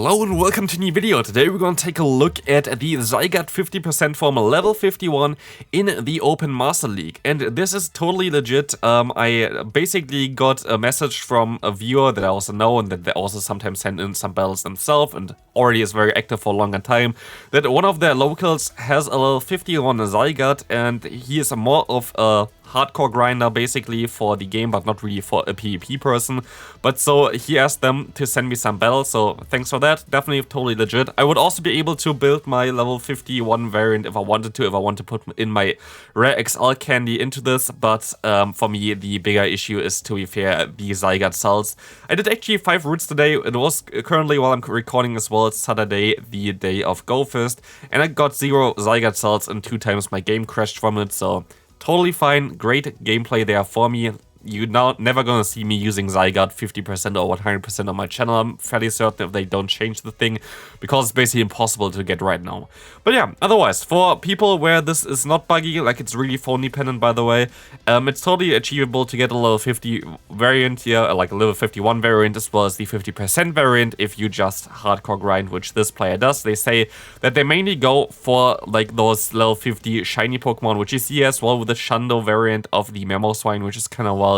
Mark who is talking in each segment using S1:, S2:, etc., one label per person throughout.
S1: Hello and welcome to a new video. Today we're going to take a look at the Zygarde 50% form level 51 in the Open Master League. And this is totally legit. I basically got a message from a viewer that I also know and that they also sometimes send in some battles themselves and already is very active for a longer time, that one of their locals has a level 51 Zygarde and he is more of a hardcore grinder basically for the game, but not really for a PvP person. But so he asked them to send me some battles, so thanks for that. Definitely totally legit. I would also be able to build my level 51 variant if I wanted to, if I want to put in my rare XL candy into this, but for me the bigger issue is, to be fair, the Zygarde cells. I did actually 5 routes today. It was currently, while I'm recording as well, it's Saturday, the day of Go Fest, and I got 0 Zygarde cells and 2 times my game crashed from it, so totally fine, great gameplay there for me. You're now never gonna see me using Zygarde 50% or 100% on my channel. I'm fairly certain if they don't change the thing, because it's basically impossible to get right now. But yeah, otherwise, for people where this is not buggy, like it's really phone dependent by the way, it's totally achievable to get a level 50 variant here, like a level 51 variant as well as the 50% variant if you just hardcore grind, which this player does. They say that they mainly go for like those level 50 shiny Pokemon, which you see as well with the Shando variant of the Mamoswine, which is kind of wild.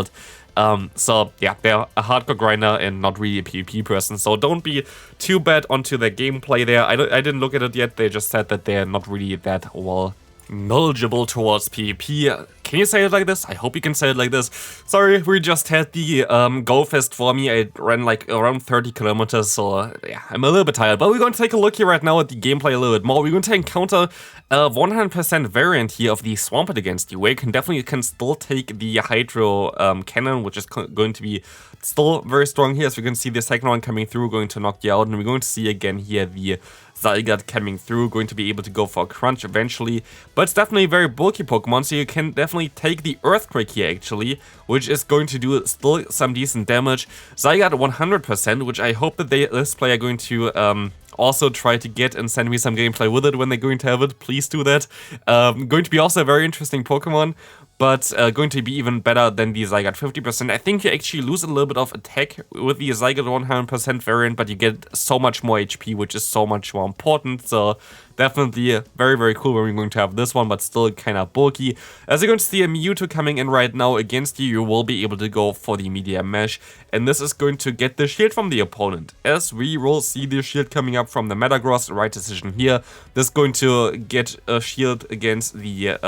S1: So yeah, they're a hardcore grinder and not really a PvP person, so don't be too bad onto their gameplay there. I didn't look at it yet. They just said that they're not really that well knowledgeable towards PvP. Can you say it like this? I hope you can say it like this. Sorry, we just had the Go Fest for me. I ran like around 30 kilometers, so yeah, I'm a little bit tired. But we're going to take a look here right now at the gameplay a little bit more. We're going to encounter a 100% variant here of the Swampert against you, where you can still take the Hydro Cannon, which is going to be still very strong here. As we can see, the second one coming through, going to knock you out, and we're going to see again here the Zygarde coming through, going to be able to go for a crunch eventually. But it's definitely a very bulky Pokemon, so you can definitely take the Earthquake here actually, which is going to do still some decent damage. Zygarde 100%, which I hope that this player are going to also try to get and send me some gameplay with it when they're going to have it. Please do that. Going to be also a very interesting Pokemon, but going to be even better than the Zygarde 50%. I think you actually lose a little bit of attack with the Zygarde 100% variant, but you get so much more HP, which is so much more important. So definitely very, very cool when we're going to have this one, but still kind of bulky. As you're going to see a Mewtwo coming in right now against you, you will be able to go for the Media Mesh, and this is going to get the shield from the opponent. As we will see the shield coming up from the Metagross, right decision here. This is going to get a shield against the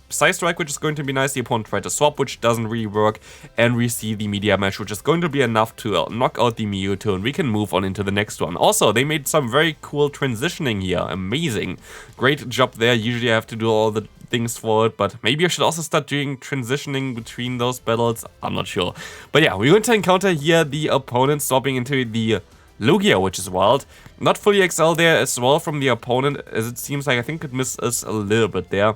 S1: Psy Strike, which is going to be nice. The opponent tried to swap, which doesn't really work, and we see the Media Mesh, which is going to be enough to knock out the Mewtwo, and we can move on into the next one. Also, they made some very cool transitioning here. Amazing. Great job there. Usually I have to do all the things for it, but maybe I should also start doing transitioning between those battles. I'm not sure. But yeah, we're going to encounter here the opponent swapping into the Lugia, which is wild. Not fully XL there as well from the opponent, as it seems like I think it missed us a little bit there.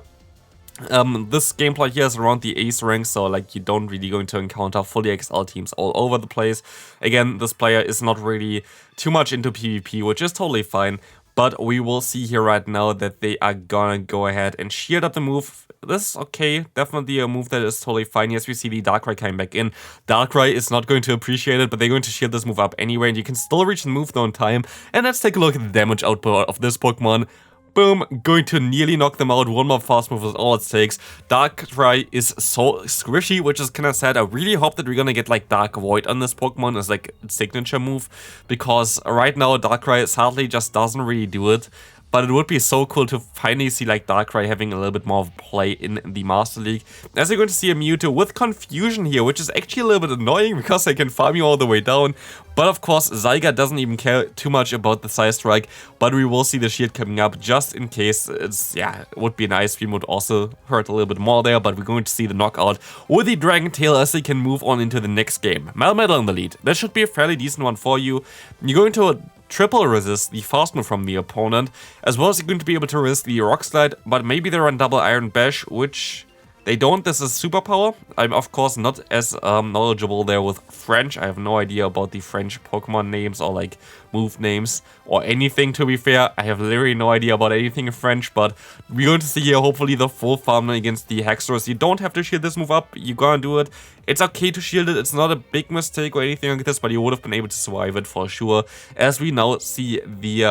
S1: This gameplay here is around the ace rank, so like you don't really going to encounter fully XL teams all over the place. Again, this player is not really too much into PvP, which is totally fine. But we will see here right now that they are gonna go ahead and shield up the move. This is okay, definitely a move that is totally fine. Yes, we see the Darkrai coming back in. Darkrai is not going to appreciate it, but they're going to shield this move up anyway, and you can still reach the move though in time. And let's take a look at the damage output of this Pokemon. Boom, going to nearly knock them out. One more fast move is all it takes. Darkrai is so squishy, which is kind of sad. I really hope that we're gonna get like Dark Void on this Pokemon as like its signature move, because right now Darkrai sadly just doesn't really do it. But it would be so cool to finally see like Darkrai having a little bit more of play in the Master League. As you're going to see a Mewtwo with Confusion here, which is actually a little bit annoying because I can farm you all the way down. But of course, Zygarde doesn't even care too much about the Psy Strike, but we will see the shield coming up just in case. Yeah, it would be nice. We would also hurt a little bit more there, but we're going to see the knockout with the Dragon Tail as they can move on into the next game. Melmetal in the lead. That should be a fairly decent one for you. You're going to triple resist the fast move from the opponent, as well as you're going to be able to resist the Rock Slide, but maybe they run double Iron Bash, which They don't. This is superpower. I'm, of course, not as knowledgeable there with French. I have no idea about the French Pokemon names or, like, move names or anything, to be fair. I have literally no idea about anything in French, but we're going to see here, hopefully, the full farm against the Hexorus. You don't have to shield this move up. You're gonna do it. It's okay to shield it. It's not a big mistake or anything like this, but you would have been able to survive it for sure. As we now see the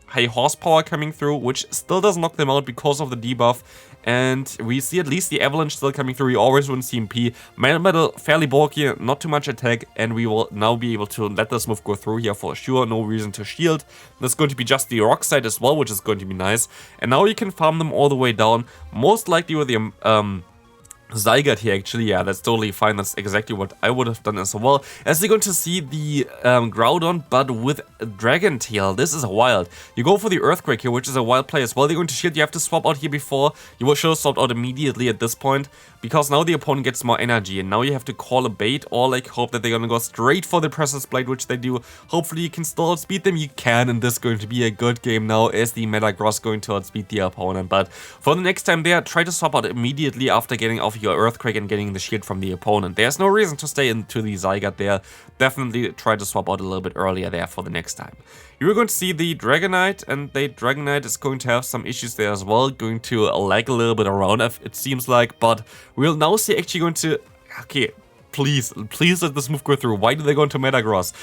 S1: high horsepower coming through, which still doesn't knock them out because of the debuff. And we see at least the Avalanche still coming through. We always run CMP. Metal fairly bulky, not too much attack, and we will now be able to let this move go through here for sure. No reason to shield. There's going to be just the rock side as well, which is going to be nice. And now you can farm them all the way down. Most likely with the Zygarde here, actually, yeah, that's totally fine. That's exactly what I would have done as well. As you're going to see the Groudon, but with Dragon Tail. This is wild. You go for the Earthquake here, which is a wild play as well. They're going to shield. You have to swap out here before. You will should have swapped out immediately at this point, because now the opponent gets more energy, and now you have to call a bait or like hope that they're gonna go straight for the Presence Blade, which they do. Hopefully you can still outspeed them. You can, and this is going to be a good game now as the Metagross going to outspeed the opponent. But for the next time there, try to swap out immediately after getting off your Earthquake and getting the shield from the opponent. There's no reason to stay into the Zygarde there. Definitely try to swap out a little bit earlier there for the next time. You're going to see the Dragonite, and the Dragonite is going to have some issues there as well, going to lag a little bit around, it seems like, but we'll now see actually going to... Okay, please let this move go through. Why did they go into Metagross?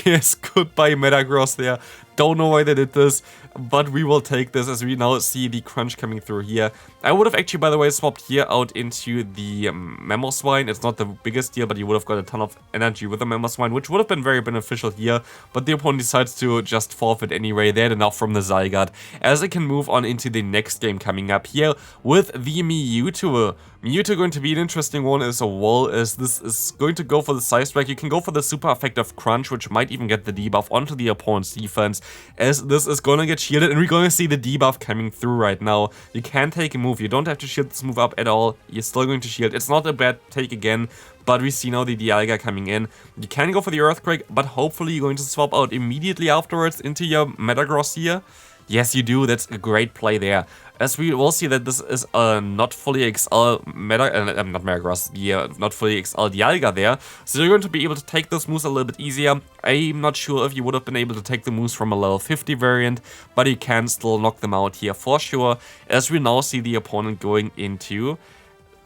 S1: Yes, goodbye Metagross there. Don't know why they did this, but we will take this as we now see the crunch coming through here. I would have actually, by the way, swapped here out into the Mamoswine. It's not the biggest deal, but you would have got a ton of energy with the Mamoswine, which would have been very beneficial here, but the opponent decides to just forfeit anyway. They had enough from the Zygarde, as they can move on into the next game coming up here with the Mewtwo. Mewtwo going to be an interesting one as well, as this is going to go for the Side Strike. You can go for the super effective Crunch, which might even get the debuff onto the opponent's defense, as this is gonna get shielded, and we're gonna see the debuff coming through right now. You can take a move. You don't have to shield this move up at all. You're still going to shield. It's not a bad take again, but we see now the Dialga coming in. You can go for the Earthquake, but hopefully you're going to swap out immediately afterwards into your Metagross here. Yes, you do. That's a great play there. As we will see that this is a not fully XL not Metagross, the not fully XL Dialga there. So you're going to be able to take those moves a little bit easier. I'm not sure if you would have been able to take the moves from a level 50 variant, but you can still knock them out here for sure. As we now see the opponent going into...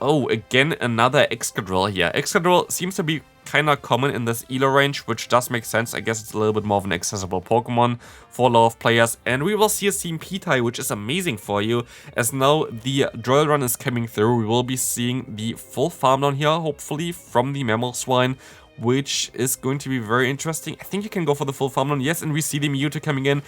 S1: Oh, again, another Excadrill here. Excadrill seems to be kind of common in this Elo range, which does make sense. I guess it's a little bit more of an accessible Pokemon for a lot of players. And we will see a CMP tie, which is amazing for you, as now the Drill Run is coming through. We will be seeing the full farm down here, hopefully, from the Mamoswine, which is going to be very interesting. I think you can go for the full farm down. Yes, and we see the Mewtwo coming in.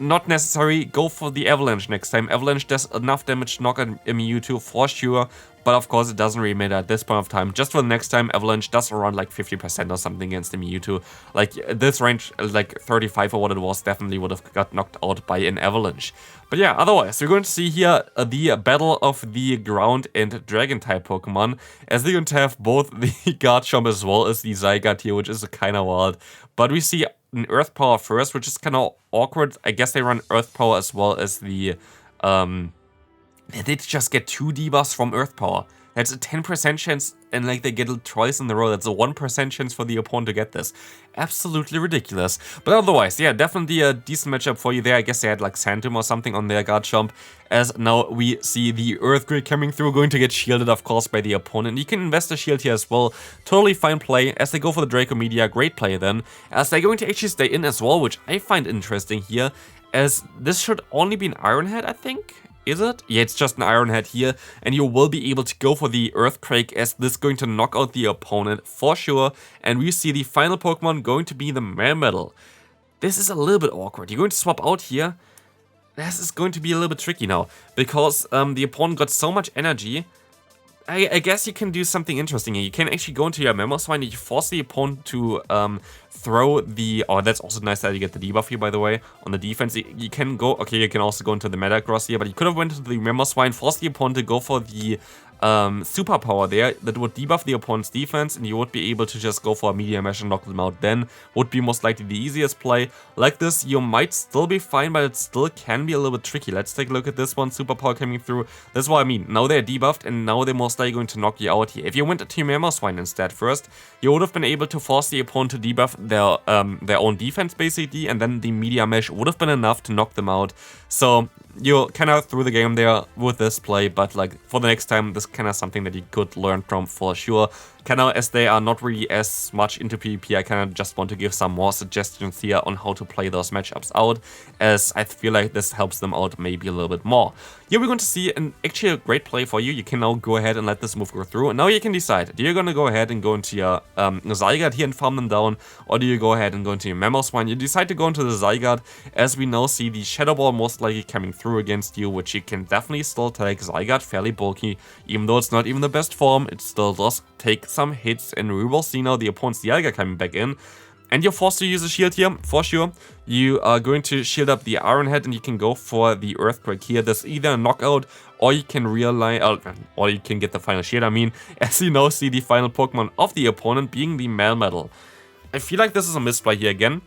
S1: Not necessary. Go for the Avalanche next time. Avalanche does enough damage to knock a Mewtwo for sure, but of course it doesn't really matter at this point of time. Just for the next time, Avalanche does around like 50% or something against the Mewtwo. Like this range, like 35 or what it was, definitely would have got knocked out by an Avalanche. But yeah, otherwise, we're going to see here the battle of the ground and dragon type Pokemon, as they're going to have both the Garchomp as well as the Zygarde here, which is kind of wild. But we see an Earth Power first, which is kind of awkward. I guess they run Earth Power as well as the... They did just get 2 debuffs from Earth Power. That's a 10% chance, and like they get it twice in a row. That's a 1% chance for the opponent to get this. Absolutely ridiculous. But otherwise, yeah, definitely a decent matchup for you there. I guess they had like Santum or something on their Garchomp, as now we see the Earthquake coming through, going to get shielded, of course, by the opponent. You can invest a shield here as well. Totally fine play. As they go for the Draco Meteor, great play then. As they're going to actually stay in as well, which I find interesting here, as this should only be an Iron Head, I think. Is it? Yeah, it's just an Iron Head here, and you will be able to go for the Earthquake, as this is going to knock out the opponent for sure. And we see the final Pokemon going to be the MEWeedle. This is a little bit awkward. You're going to swap out here. This is going to be a little bit tricky now, because the opponent got so much energy. I guess you can do something interesting here. You can actually go into your Mamoswine, you force the opponent to throw the... Oh, that's also nice that you get the debuff here, by the way, on the defense. You can go... Okay, you can also go into the Metagross here, but you could have went into the Mamoswine, force the opponent to go for the superpower there that would debuff the opponent's defense, and you would be able to just go for a Media Mesh and knock them out then, would be most likely the easiest play. Like this, you might still be fine, but it still can be a little bit tricky. Let's take a look at this one, superpower coming through. That's what I mean. Now they're debuffed, and now they're most likely going to knock you out here. If you went to MEWeedle instead first, you would have been able to force the opponent to debuff their own defense basically, and then the Media Mesh would have been enough to knock them out. So you kind of threw the game there with this play, but like for the next time, this kind of something that you could learn from for sure. Kind of as they are not really as much into PvP, I kind of just want to give some more suggestions here on how to play those matchups out, as I feel like this helps them out maybe a little bit more. Here we're going to see actually a great play for you. You can now go ahead and let this move go through, and now you can decide, do you going to go ahead and go into your Zygarde here and farm them down, or do you go ahead and go into your MEWeedle? You decide to go into the Zygarde, as we now see the Shadow Ball most likely coming through against you, which you can definitely still take. Zygarde fairly bulky, even though it's not even the best form, it still does take some hits, and we will see now the opponent's Zygarde coming back in. And you're forced to use a shield here, for sure. You are going to shield up the Iron Head, and you can go for the Earthquake here. There's either a knockout, or you can or you can get the final shield, I mean, as you now see the final Pokemon of the opponent being the MEWeedle. I feel like this is a misplay here again,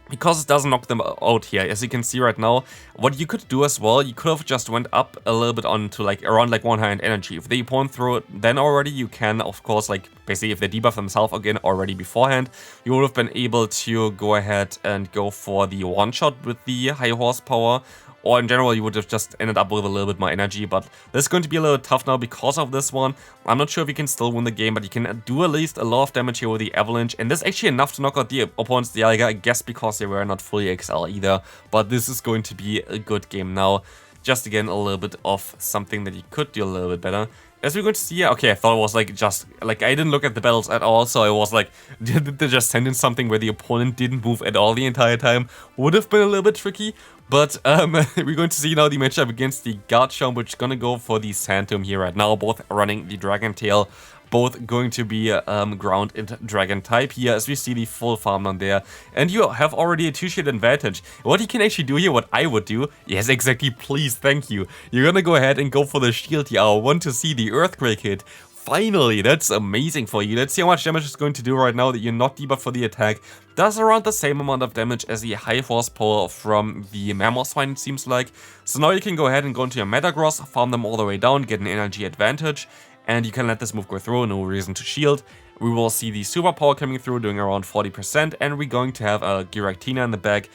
S1: because it doesn't knock them out here. As you can see right now, what you could do as well, you could have just went up a little bit onto like around like 100 energy. If the opponent threw it then already, you can of course like basically if they debuff themselves again already beforehand, you would have been able to go ahead and go for the one shot with the high horsepower. Or in general, you would have just ended up with a little bit more energy, but this is going to be a little tough now because of this one. I'm not sure if you can still win the game, but you can do at least a lot of damage here with the Avalanche, and this is actually enough to knock out the opponent's Dialga, I guess because they were not fully XL either, but this is going to be a good game now. Just again, a little bit of something that you could do a little bit better. As we're going to see here, okay, I thought it was like just, like I didn't look at the battles at all, so I was like, did they just send in something where the opponent didn't move at all the entire time? Would have been a little bit tricky, but we're going to see now the matchup against the Garchomp, which is going to go for the Santum here right now, both running the Dragon Tail. Both going to be ground and dragon type here, as we see the full farm on there. And you have already a 2-shield advantage. What you can actually do here, what I would do, yes exactly, please, thank you. You're gonna go ahead and go for the shield here. I want to see the Earthquake hit. Finally, that's amazing for you. Let's see how much damage it's going to do right now that you're not debuffed for the attack. Does around the same amount of damage as the high force power from the MEWeedle, it seems like. So now you can go ahead and go into your Metagross, farm them all the way down, get an energy advantage. And you can let this move go through, no reason to shield. We will see the superpower coming through, doing around 40%, and we're going to have a Giratina in the back.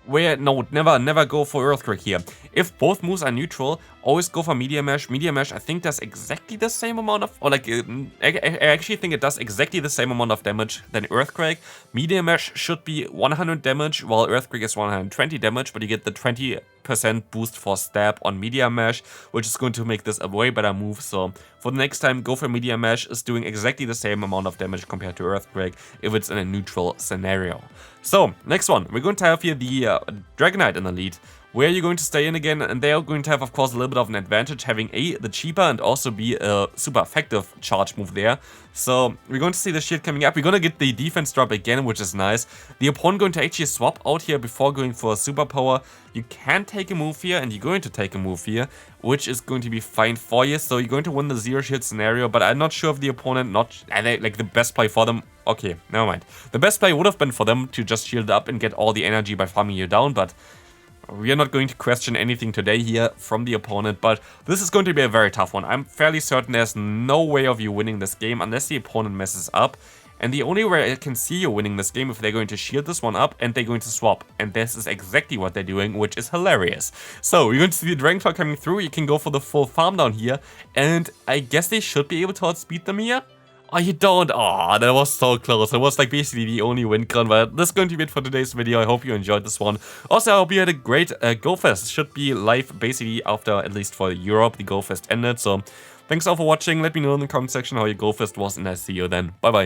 S1: Where, no, never go for Earthquake here. If both moves are neutral, always go for Media Mesh. Media Mesh, I think, does exactly the same amount of, or like, I actually think it does exactly the same amount of damage than Earthquake. Media Mesh should be 100 damage, while Earthquake is 120 damage, but you get the 20% boost for stab on Media Mesh, which is going to make this a way better move. So for the next time, go for Media Mesh. Is doing exactly the same amount of damage compared to Earthquake if it's in a neutral scenario. So next one, we're going to have here the Dragonite in the lead, where you're going to stay in again, and they are going to have, of course, a little bit of an advantage, having A, the cheaper, and also B, a super effective charge move there. So we're going to see the shield coming up. We're going to get the defense drop again, which is nice. The opponent going to actually swap out here before going for a superpower. You can take a move here, and you're going to take a move here, which is going to be fine for you. So you're going to win the zero shield scenario, but I'm not sure if the opponent, like the best play for them. Okay, never mind. The best play would have been for them to just shield up and get all the energy by farming you down, but we are not going to question anything today here from the opponent, but this is going to be a very tough one. I'm fairly certain there's no way of you winning this game unless the opponent messes up. And the only way I can see you winning this game if they're going to shield this one up and they're going to swap. And this is exactly what they're doing, which is hilarious. So we're going to see the Dragon Claw coming through. You can go for the full farm down here. And I guess they should be able to outspeed them here. Oh, you don't? Oh, that was so close. It was like basically the only win con, but that's going to be it for today's video. I hope you enjoyed this one. Also, I hope you had a great GoFest. It should be live basically after, at least for Europe, the GoFest ended. So thanks all for watching. Let me know in the comment section how your GoFest was, and I'll see you then. Bye-bye.